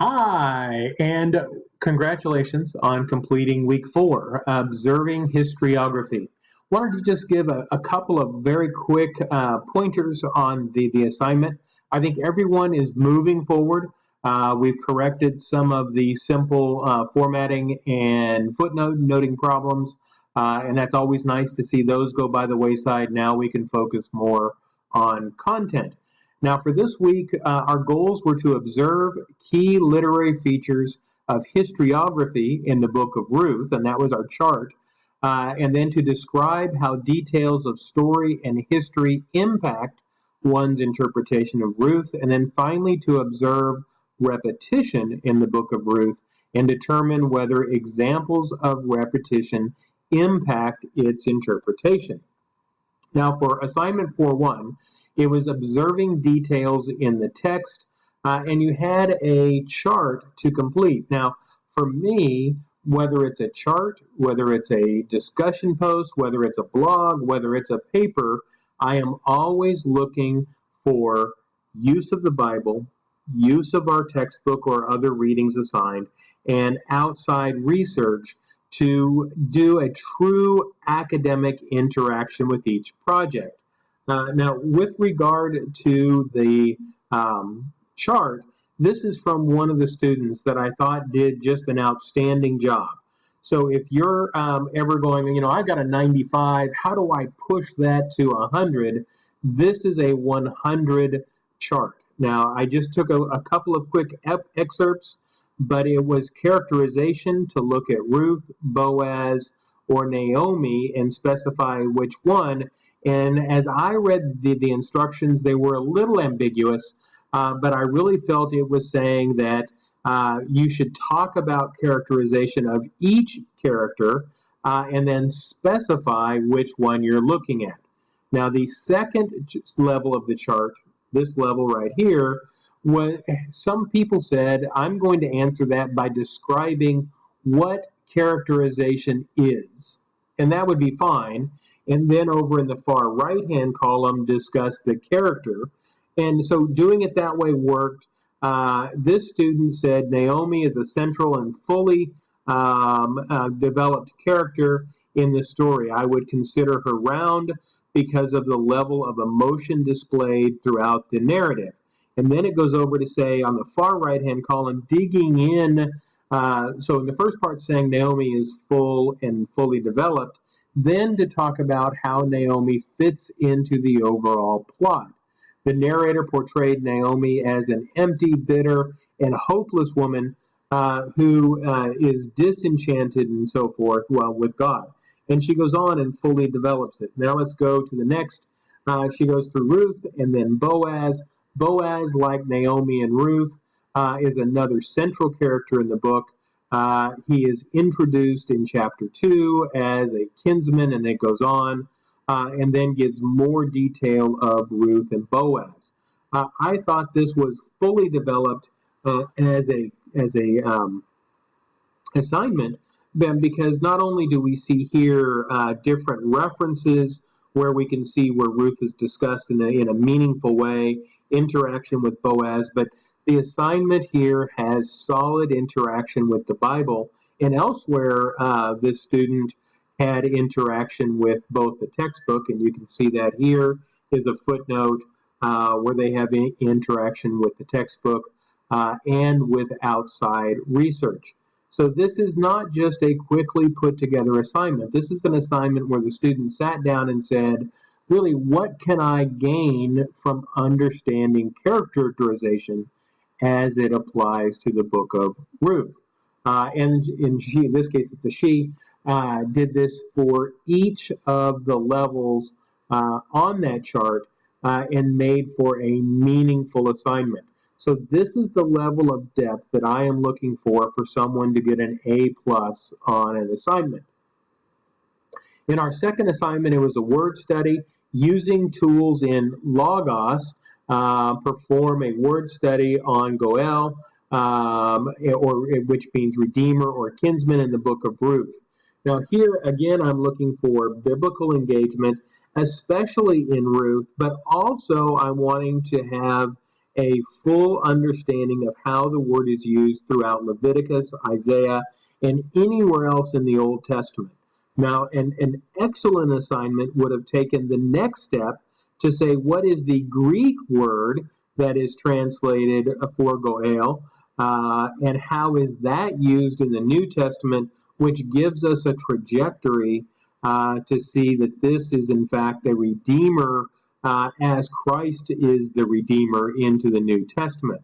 Hi, and congratulations on completing week 4, observing historiography. Wanted to just give a couple of very quick pointers on the assignment. I think everyone is moving forward. We've corrected some of the simple formatting and footnote noting problems, and that's always nice to see those go by the wayside. Now we can focus more on content. Now, for this week, our goals were to observe key literary features of historiography in the book of Ruth, and that was our chart, and then to describe how details of story and history impact one's interpretation of Ruth, and then finally to observe repetition in the book of Ruth and determine whether examples of repetition impact its interpretation. Now, for assignment 4.1, it was observing details in the text, and you had a chart to complete. Now, for me, whether it's a chart, whether it's a discussion post, whether it's a blog, whether it's a paper, I am always looking for use of the Bible, use of our textbook or other readings assigned, and outside research to do a true academic interaction with each project. Now, with regard to the chart, this is from one of the students that I thought did just an outstanding job. So if you're ever going, I've got a 95, how do I push that to 100? This is a 100 chart. Now, I just took a couple of quick excerpts, but it was characterization to look at Ruth, Boaz, or Naomi and specify which one. And as I read the instructions, they were a little ambiguous, but I really felt it was saying that you should talk about characterization of each character and then specify which one you're looking at. Now, the second level of the chart, this level right here, some people said, I'm going to answer that by describing what characterization is. And that would be fine. And then over in the far right-hand column, discuss the character. And so doing it that way worked. This student said Naomi is a central and fully developed character in the story. I would consider her round because of the level of emotion displayed throughout the narrative. And then it goes over to say on the far right-hand column, digging in. So in the first part saying Naomi is full and fully developed, then to talk about how Naomi fits into the overall plot. The narrator portrayed Naomi as an empty, bitter, and hopeless woman who is disenchanted and so forth, with God. And she goes on and fully develops it. Now let's go to the next. She goes through Ruth and then Boaz. Boaz, like Naomi and Ruth, is another central character in the book. He is introduced in chapter 2 as a kinsman, and it goes on, and then gives more detail of Ruth and Boaz. I thought this was fully developed as a assignment, because not only do we see here different references where we can see where Ruth is discussed in a meaningful way, interaction with Boaz, but the assignment here has solid interaction with the Bible, and elsewhere this student had interaction with both the textbook, and you can see that here is a footnote where they have interaction with the textbook and with outside research. So this is not just a quickly put together assignment. This is an assignment where the student sat down and said, really, what can I gain from understanding characterization as it applies to the book of Ruth? And in this case, it's a she, did this for each of the levels on that chart and made for a meaningful assignment. So this is the level of depth that I am looking for someone to get an A+ on an assignment. In our second assignment, it was a word study using tools in Logos. Perform a word study on Goel, which means redeemer or kinsman in the book of Ruth. Now here, again, I'm looking for biblical engagement, especially in Ruth, but also I'm wanting to have a full understanding of how the word is used throughout Leviticus, Isaiah, and anywhere else in the Old Testament. Now, an excellent assignment would have taken the next step to say, what is the Greek word that is translated for Goel, and how is that used in the New Testament, which gives us a trajectory to see that this is in fact a redeemer, as Christ is the redeemer into the New Testament.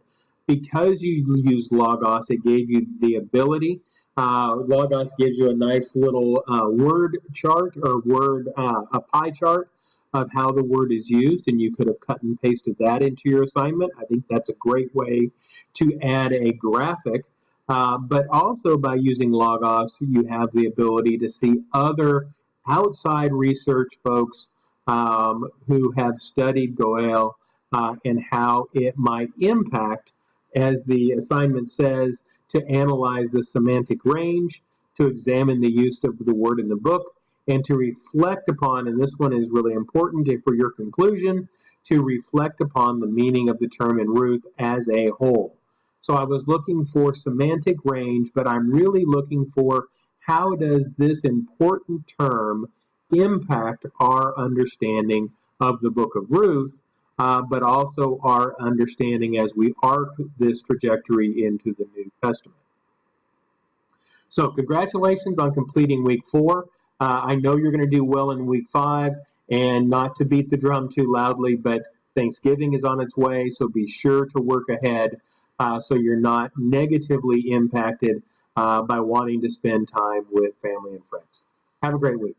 Because you use Logos, it gave you the ability. Logos gives you a nice little word chart or a pie chart of how the word is used, and you could have cut and pasted that into your assignment. I think that's a great way to add a graphic. But also by using Logos, you have the ability to see other outside research folks who have studied Goel and how it might impact, as the assignment says, to analyze the semantic range, to examine the use of the word in the book, and to reflect upon, and this one is really important for your conclusion, to reflect upon the meaning of the term in Ruth as a whole. So I was looking for semantic range, but I'm really looking for how does this important term impact our understanding of the book of Ruth, but also our understanding as we arc this trajectory into the New Testament. So congratulations on completing week 4. I know you're going to do well in week 5, and not to beat the drum too loudly, but Thanksgiving is on its way, so be sure to work ahead so you're not negatively impacted by wanting to spend time with family and friends. Have a great week.